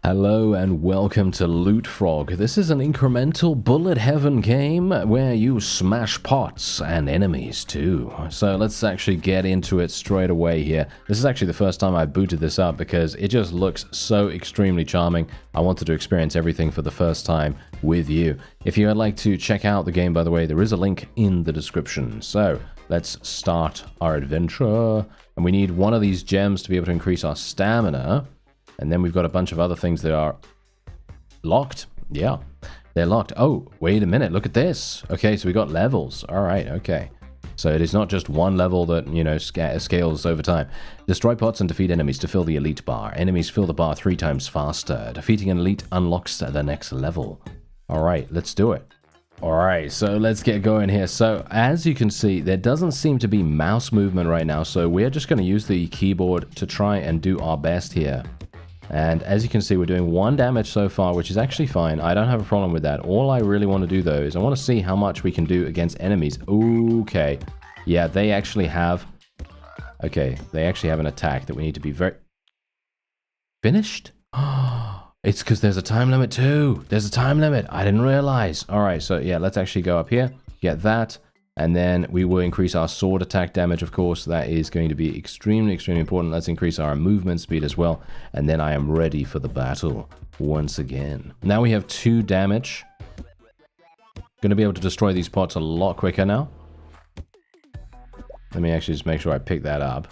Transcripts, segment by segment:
Hello and welcome to Loot Frog. This is an incremental bullet heaven game where you smash pots and enemies too. So let's actually get into it straight away here. This is actually the first time I booted this up because it just looks so extremely charming. I wanted to experience everything for the first time with you. If you would like to check out the game, by the way, there is a link in the description. So let's start our adventure. And we need one of these gems to be able to increase our stamina. And then we've got a bunch of other things that are locked. Yeah, they're locked. Oh, wait a minute. Look at this. Okay, so we got levels. All right, okay. So it is not just one level that, you know, scales over time. Destroy pots and defeat enemies to fill the elite bar. Enemies fill the bar 3 times faster. Defeating an elite unlocks the next level. All right, let's do it. All right, so let's get going here. So as you can see, there doesn't seem to be mouse movement right now. So we're just going to use the keyboard to try and do our best here. And as you can see, we're doing 1 damage so far, which is actually fine. I don't have a problem with that. All I really want to do, though, is I want to see how much we can do against enemies. Okay. Yeah, they actually have... Okay, they actually have an attack that we need to be very... Finished? It's because there's a time limit, too. There's a time limit. I didn't realize. All right, so yeah, let's actually go up here, get that. And then we will increase our sword attack damage, of course. That is going to be extremely, extremely important. Let's increase our movement speed as well. And then I am ready for the battle once again. Now we have 2 damage. Going to be able to destroy these pots a lot quicker now. Let me actually just make sure I pick that up.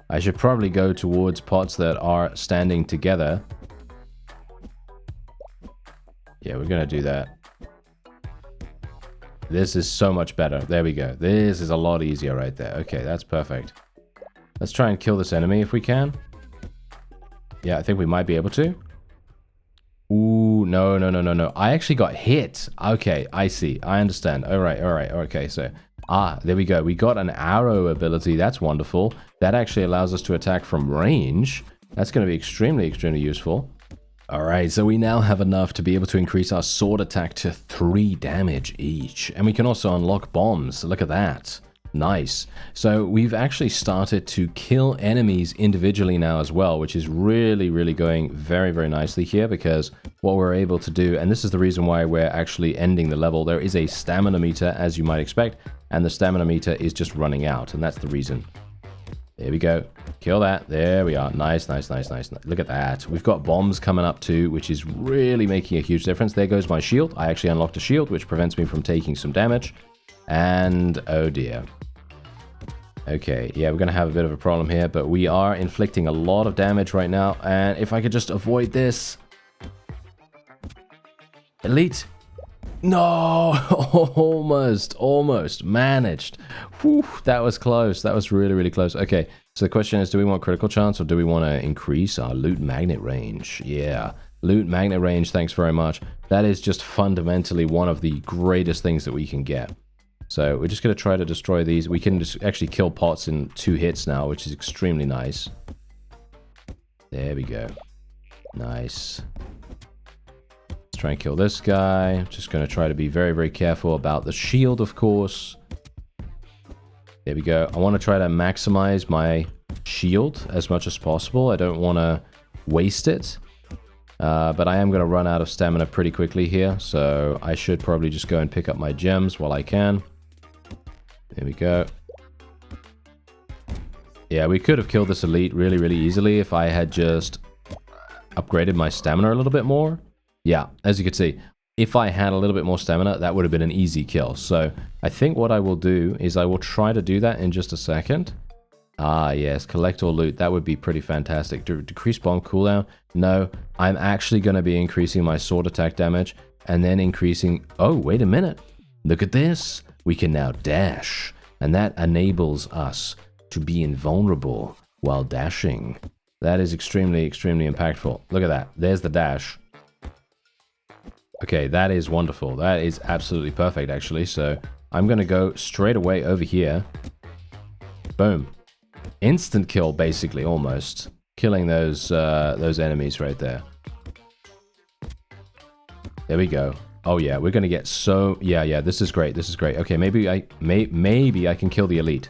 I should probably go towards pots that are standing together. Yeah, we're going to do that. This is so much better. There we go. This is a lot easier right there. Okay, that's perfect. Let's try and kill this enemy if we can. Yeah, I think we might be able to. Ooh, no. I actually got hit. Okay, I see. I understand. All right. Okay, so... there we go. We got an arrow ability. That's wonderful. That actually allows us to attack from range. That's going to be extremely, extremely useful. Alright, so we now have enough to be able to increase our sword attack to 3 damage each. And we can also unlock bombs. Look at that. Nice. So we've actually started to kill enemies individually now as well, which is really, really going very, very nicely here because what we're able to do, and this is the reason why we're actually ending the level, there is a stamina meter, as you might expect, and the stamina meter is just running out, and that's the reason. There we go. Kill that. There we are. Nice. Look at that. We've got bombs coming up too, which is really making a huge difference. There goes my shield. I actually unlocked a shield, which prevents me from taking some damage. And, oh dear. Okay, yeah, we're going to have a bit of a problem here, but we are inflicting a lot of damage right now. And if I could just avoid this. Elite. No, almost managed. Whew, that was close. That was really, really close. Okay, so the question is, do we want critical chance or do we want to increase our loot magnet range? Yeah, loot magnet range, thanks very much. That is just fundamentally one of the greatest things that we can get. So we're just going to try to destroy these. We can just actually kill pots in 2 hits now, which is extremely nice. There we go. Nice. Try and kill this guy. Just going to try to be very, very careful about the shield, of course. There we go. I want to try to maximize my shield as much as possible. I don't want to waste it. But I am going to run out of stamina pretty quickly here. So I should probably just go and pick up my gems while I can. There we go. Yeah, we could have killed this elite really, really easily if I had just upgraded my stamina a little bit more. Yeah, as you can see, if I had a little bit more stamina, that would have been an easy kill. So I think what I will do is I will try to do that in just a second. Yes, collect all loot. That would be pretty fantastic. Decrease bomb cooldown. No, I'm actually going to be increasing my sword attack damage and then increasing... Oh, wait a minute. Look at this. We can now dash. And that enables us to be invulnerable while dashing. That is extremely, extremely impactful. Look at that. There's the dash. Okay, that is wonderful. That is absolutely perfect, actually. So I'm going to go straight away over here. Boom. Instant kill, basically, almost. Killing those enemies right there. There we go. Oh, yeah, we're going to get so... Yeah, this is great. This is great. Okay, maybe I can kill the elite.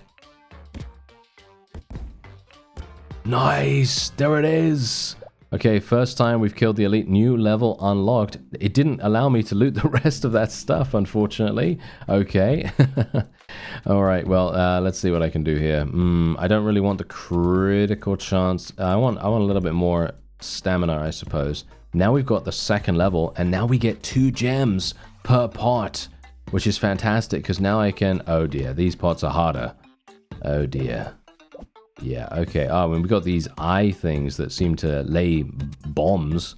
Nice! There it is! Okay, first time we've killed the elite. New level unlocked. It didn't allow me to loot the rest of that stuff, unfortunately. Okay. All right, well, let's see what I can do here. I don't really want the critical chance. I want a little bit more stamina, I suppose. Now we've got the second level, and now we get 2 gems per pot, which is fantastic, because now I can... Oh, dear. These pots are harder. Oh, dear. Yeah, okay. Oh, and we got these eye things that seem to lay bombs.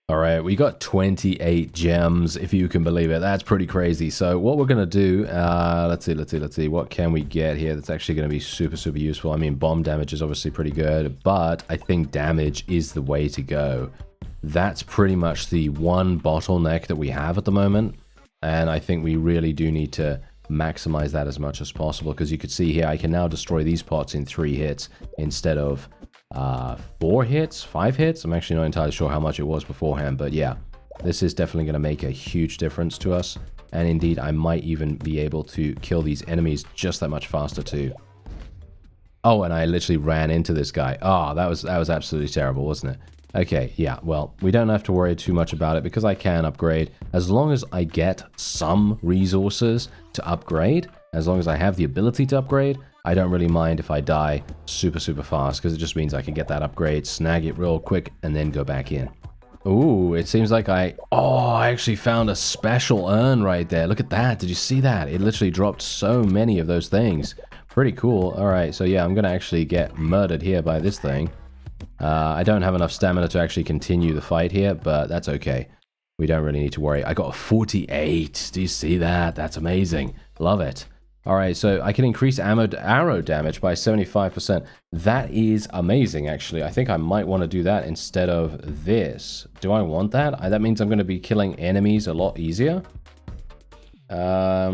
All right, we got 28 gems, if you can believe it. That's pretty crazy. So what we're going to do, let's see. What can we get here that's actually going to be super, super useful? I mean, bomb damage is obviously pretty good, but I think damage is the way to go. That's pretty much the one bottleneck that we have at the moment, and I think we really do need to maximize that as much as possible, because you could see here, I can now destroy these pots in 3 hits instead of 4 hits, 5 hits. I'm actually not entirely sure how much it was beforehand, but yeah, this is definitely going to make a huge difference to us. And indeed, I might even be able to kill these enemies just that much faster too. Oh, and I literally ran into this guy. Oh, that was absolutely terrible, wasn't it? Okay, yeah, well, we don't have to worry too much about it because I can upgrade. As long as I get some resources to upgrade, as long as I have the ability to upgrade, I don't really mind if I die super, super fast, because it just means I can get that upgrade, snag it real quick, and then go back in. Ooh, it seems like I actually found a special urn right there. Look at that. Did you see that? It literally dropped so many of those things. Pretty cool. All right, so yeah, I'm going to actually get murdered here by this thing. I don't have enough stamina to actually continue the fight here, but that's okay. We don't really need to worry. I got a 48. Do you see that? That's amazing. Love it. All right, so I can increase arrow damage by 75%. That is amazing, actually. I think I might want to do that instead of this. Do I want that? That means I'm going to be killing enemies a lot easier. I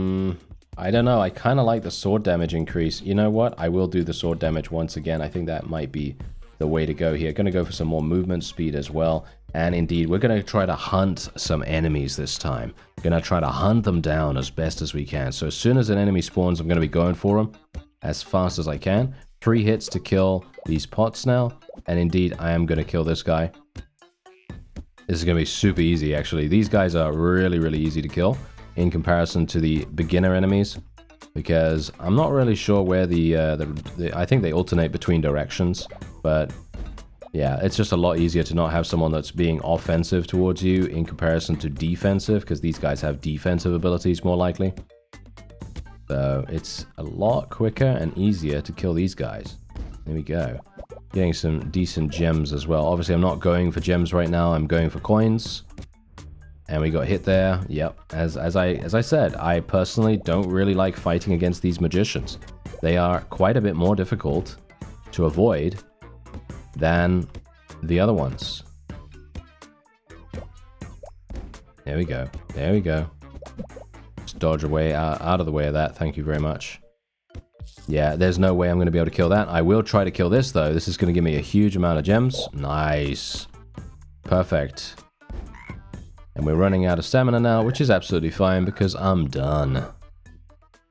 don't know. I kind of like the sword damage increase. You know what? I will do the sword damage once again. I think that might be the way to go here. Going to go for some more movement speed as well. And indeed, we're going to try to hunt some enemies this time. We're going to try to hunt them down as best as we can. So as soon as an enemy spawns, I'm going to be going for them as fast as I can. 3 hits to kill these pots now. And indeed, I am going to kill this guy. This is going to be super easy, actually. These guys are really, really easy to kill in comparison to the beginner enemies, because I'm not really sure where I think they alternate between directions, but yeah, it's just a lot easier to not have someone that's being offensive towards you in comparison to defensive, because these guys have defensive abilities more likely. So it's a lot quicker and easier to kill these guys. There we go. Getting some decent gems as well. Obviously, I'm not going for gems right now. I'm going for coins. And we got hit there. Yep. As I said, I personally don't really like fighting against these magicians. They are quite a bit more difficult to avoid than the other ones. There we go. There we go. Just dodge away out of the way of that. Thank you very much. Yeah, there's no way I'm going to be able to kill that. I will try to kill this, though. This is going to give me a huge amount of gems. Nice. Perfect. And we're running out of stamina now, which is absolutely fine because I'm done.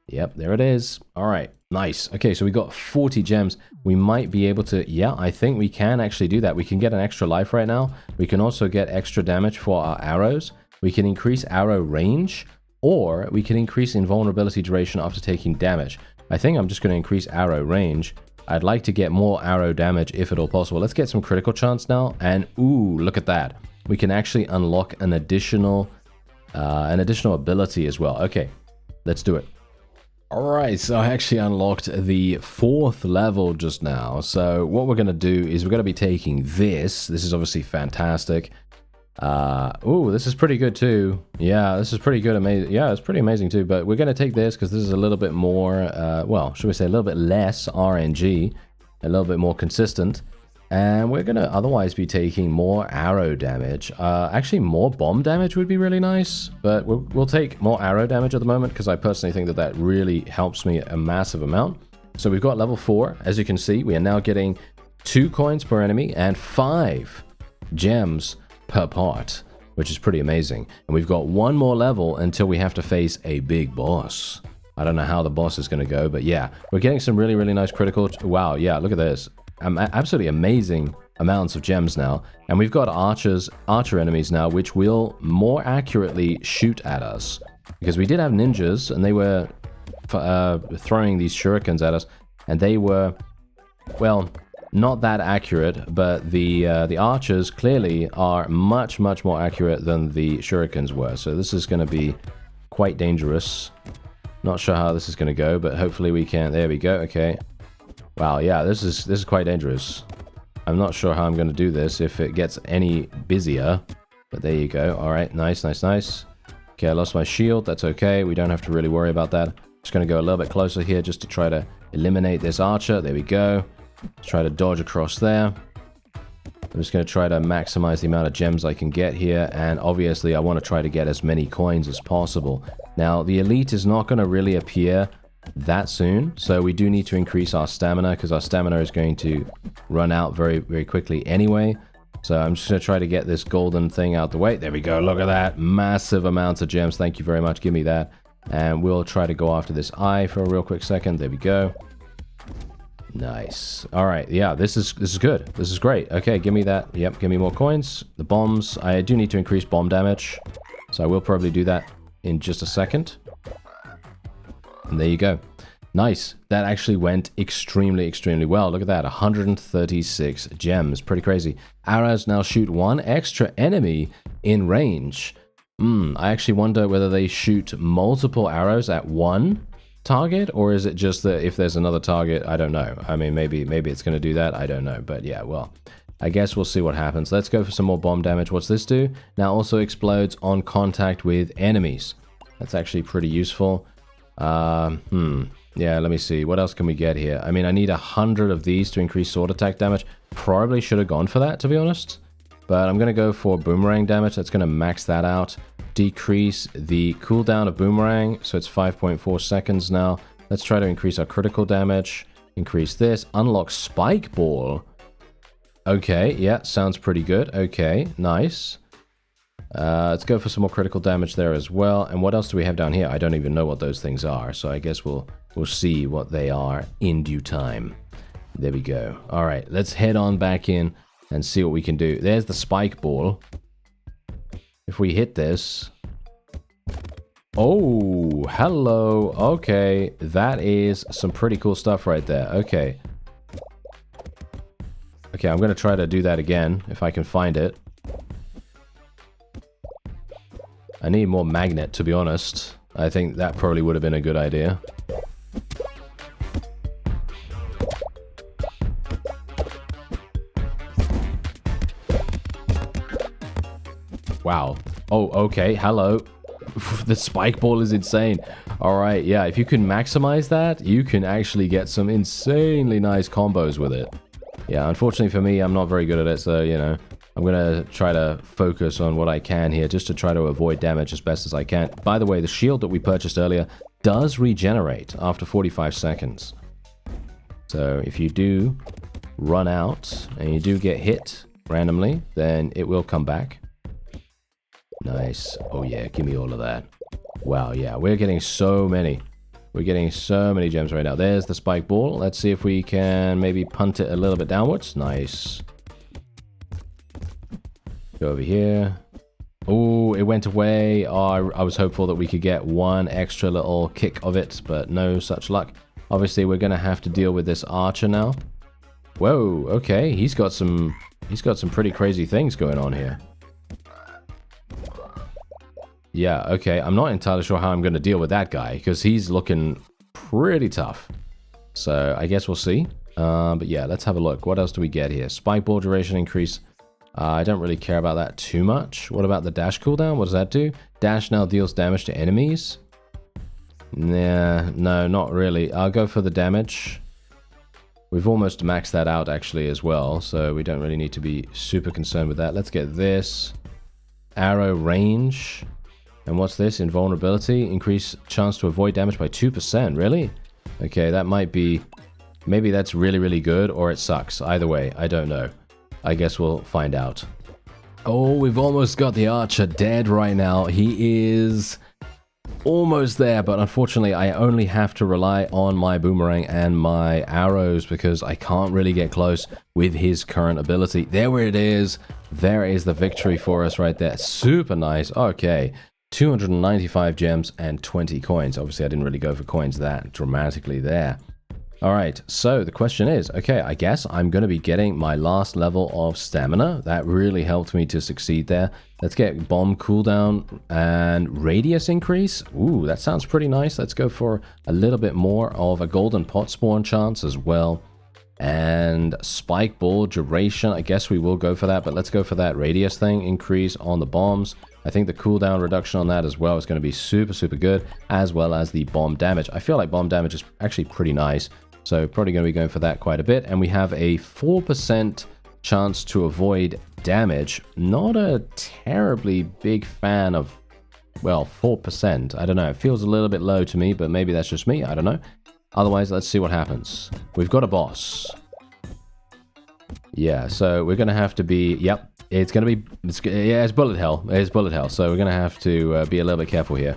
Yep, there it is. All right, nice. Okay, so we got 40 gems. We might be able to... Yeah, I think we can actually do that. We can get an extra life right now. We can also get extra damage for our arrows. We can increase arrow range, or we can increase invulnerability duration after taking damage. I think I'm just going to increase arrow range. I'd like to get more arrow damage if at all possible. Let's get some critical chance now. And ooh, look at that. We can actually unlock an additional ability as well. Okay, let's do it. Alright, so I actually unlocked the 4th level just now. So what we're going to do is we're going to be taking this. This is obviously fantastic. Ooh, this is pretty good too. Yeah, this is pretty good. Amazing. Yeah, it's pretty amazing too. But we're going to take this because this is a little bit more, well, should we say a little bit less RNG, a little bit more consistent. And we're going to otherwise be taking more arrow damage. Actually, more bomb damage would be really nice, but we'll take more arrow damage at the moment because I personally think that that really helps me a massive amount. So we've got level 4. As you can see, we are now getting 2 coins per enemy and 5 gems per part, which is pretty amazing. And we've got 1 more level until we have to face a big boss. I don't know how the boss is going to go, but yeah, we're getting some really, really nice critical. Wow, yeah, look at this. Absolutely amazing amounts of gems now, and we've got archer enemies now, which will more accurately shoot at us, because we did have ninjas and they were throwing these shurikens at us, and they were, well, not that accurate, but the archers clearly are much more accurate than the shurikens were. So this is going to be quite dangerous. Not sure how this is going to go, but hopefully we can. There we go. Okay. Wow, yeah, this is quite dangerous. I'm not sure how I'm going to do this if it gets any busier, but there you go. All right, nice. Okay, I lost my shield. That's okay. We don't have to really worry about that. Just going to go a little bit closer here just to try to eliminate this archer. There we go. Let's try to dodge across there. I'm just going to try to maximize the amount of gems I can get here, and obviously I want to try to get as many coins as possible. Now, the elite is not going to really appear that soon, so we do need to increase our stamina because our stamina is going to run out very quickly anyway. So I'm just going to try to get this golden thing out the way. There we go. Look at that. Massive amounts of gems. Thank you very much. Give me that. And we'll try to go after this eye for a real quick second. There we go. Nice. All right. Yeah, this is good. This is great. Okay, give me that. Yep, give me more coins. The bombs. I do need to increase bomb damage, so I will probably do that in just a second. And there you go. Nice. That actually went extremely well. Look at that. 136 gems. Pretty crazy. Arrows now shoot 1 extra enemy in range. I actually wonder whether they shoot multiple arrows at 1 target, or is it just that if there's another target? I don't know. I mean, maybe it's going to do that. I don't know. But yeah, well, I guess we'll see what happens. Let's go for some more bomb damage. What's this do? Now also explodes on contact with enemies. That's actually pretty useful. Yeah, let me see. What else can we get here? I mean, I need 100 of these to increase sword attack damage. Probably should have gone for that, to be honest. But I'm going to go for boomerang damage. That's going to max that out. Decrease the cooldown of boomerang. So it's 5.4 seconds now. Let's try to increase our critical damage. Increase this. Unlock spike ball. Okay, yeah, sounds pretty good. Okay, nice. Let's go for some more critical damage there as well. And what else do we have down here? I don't even know what those things are, so I guess we'll see what they are in due time. There we go. All right, let's head on back in and see what we can do. There's the spike ball. If we hit this... Oh, hello. Okay, that is some pretty cool stuff right there. Okay. Okay, I'm going to try to do that again, if I can find it. I need more magnet, to be honest. I think that probably would have been a good idea. Wow. Oh, okay. Hello. The spike ball is insane. All right. Yeah, if you can maximize that, you can actually get some insanely nice combos with it. Yeah, unfortunately for me, I'm not very good at it, so, you know, I'm going to try to focus on what I can here, just to try to avoid damage as best as I can. By the way, the shield that we purchased earlier does regenerate after 45 seconds. So if you do run out and you do get hit randomly, then it will come back. Nice. Oh yeah, give me all of that. Wow, yeah, we're getting so many. We're getting so many gems right now. There's the spike ball. Let's see if we can maybe punt it a little bit downwards. Nice. Go over here. Oh, it went away. Oh, I was hopeful that we could get one extra little kick of it, but no such luck. Obviously, we're going to have to deal with this archer now. Whoa, okay. He's got some pretty crazy things going on here. Yeah, okay. I'm not entirely sure how I'm going to deal with that guy, because he's looking pretty tough. So I guess we'll see. But yeah, let's have a look. What else do we get here? Spike ball duration increase. I don't really care about that too much. What about the dash cooldown? What does that do? Dash now deals damage to enemies. Nah, no, not really. I'll go for the damage. We've almost maxed that out actually as well, so we don't really need to be super concerned with that. Let's get this. Arrow range. And what's this? Invulnerability. Increase chance to avoid damage by 2%. Really? Okay, that might be... Maybe that's really, really good, or it sucks. Either way, I don't know. I guess we'll find out. Oh, we've almost got the archer dead right now. He is almost there, but unfortunately I only have to rely on my boomerang and my arrows because I can't really get close with his current ability. There it is. There is the victory for us right there. Super nice. Okay. 295 gems and 20 coins. Obviously, I didn't really go for coins that dramatically there. Alright, so the question is, okay, I guess I'm going to be getting my last level of stamina. That really helped me to succeed there. Let's get bomb cooldown and radius increase. Ooh, that sounds pretty nice. Let's go for a little bit more of a golden pot spawn chance as well. And spike ball duration, I guess we will go for that, but let's go for that radius thing. Increase on the bombs. I think the cooldown reduction on that as well is going to be super, super good, as well as the bomb damage. I feel like bomb damage is actually pretty nice. So probably going to be going for that quite a bit. And we have a 4% chance to avoid damage. Not a terribly big fan of, well, 4%. I don't know. It feels a little bit low to me, but maybe that's just me. I don't know. Otherwise, let's see what happens. We've got a boss. Yeah, so we're going to have to be, yep, it's going to be, it's bullet hell. It's bullet hell. So we're going to have to be a little bit careful here.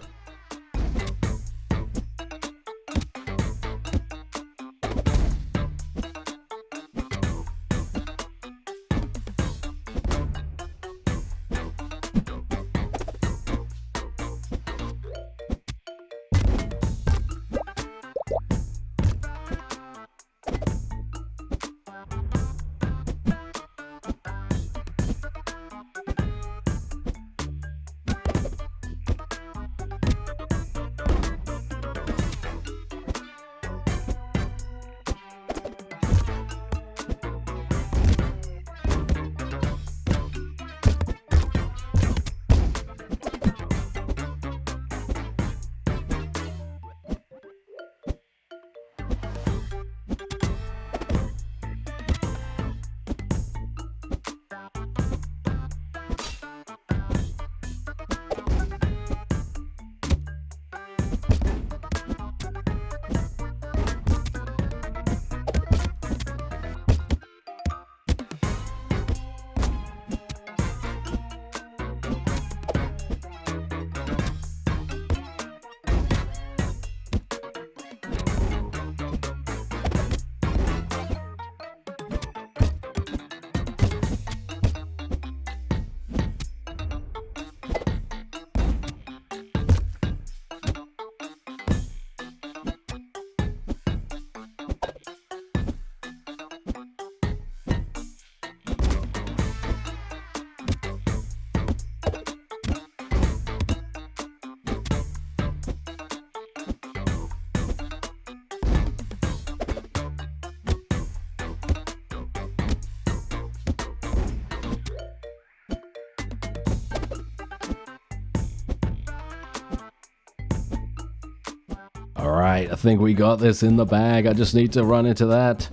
Alright, I think we got this in the bag. I just need to run into that.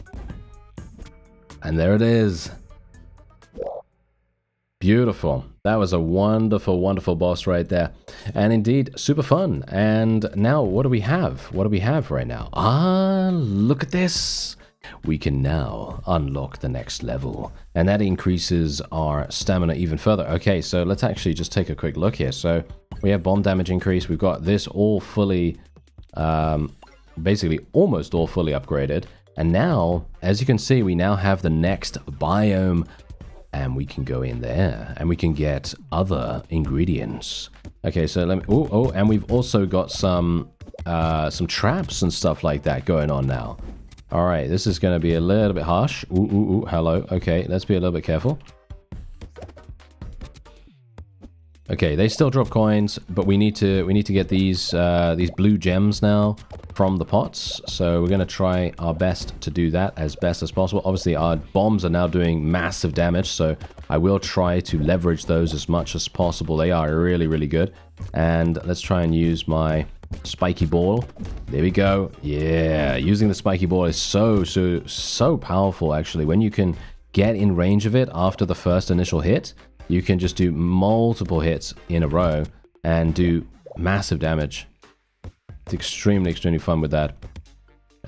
And there it is. Beautiful. That was a wonderful, wonderful boss right there. And indeed, super fun. And now, what do we have? What do we have right now? Ah, look at this. We can now unlock the next level. And that increases our stamina even further. Okay, so let's actually just take a quick look here. So we have bomb damage increase. We've got this all fully... basically almost all fully upgraded. And now, as you can see, we now have the next biome, and we can go in there and we can get other ingredients. Okay, so let me, oh, and we've also got some traps and stuff like that going on now. All right, this is going to be a little bit harsh. Hello. Okay, let's be a little bit careful. Okay, they still drop coins, but we need to get these blue gems now from the pots. So we're gonna try our best to do that as best as possible. Obviously, our bombs are now doing massive damage, so I will try to leverage those as much as possible. They are really, really good. And let's try and use my spiky ball. There we go. Yeah, using the spiky ball is so powerful. Actually, when you can get in range of it after the first initial hit, you can just do multiple hits in a row and do massive damage. It's extremely, extremely fun with that.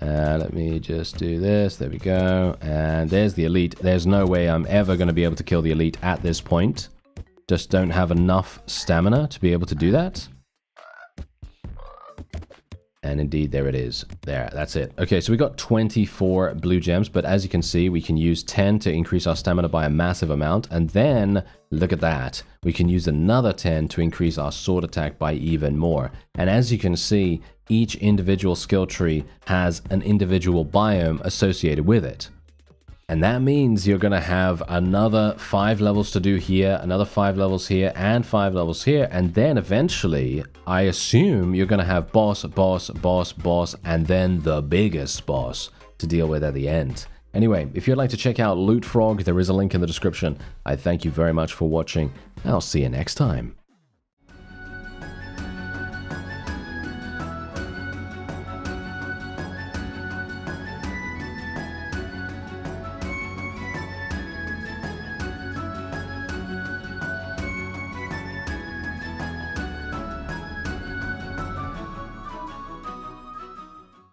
Let me just do this. There we go. And there's the elite. There's no way I'm ever going to be able to kill the elite at this point. Just don't have enough stamina to be able to do that. And indeed, there it is. There, that's it. Okay, so we got 24 blue gems, but as you can see, we can use 10 to increase our stamina by a massive amount. And then, look at that. We can use another 10 to increase our sword attack by even more. And as you can see, each individual skill tree has an individual biome associated with it. And that means you're going to have another 5 levels to do here, another 5 levels here, and 5 levels here. And then eventually, I assume you're going to have boss, boss, boss, boss, and then the biggest boss to deal with at the end. Anyway, if you'd like to check out Loot Frog, there is a link in the description. I thank you very much for watching. I'll see you next time.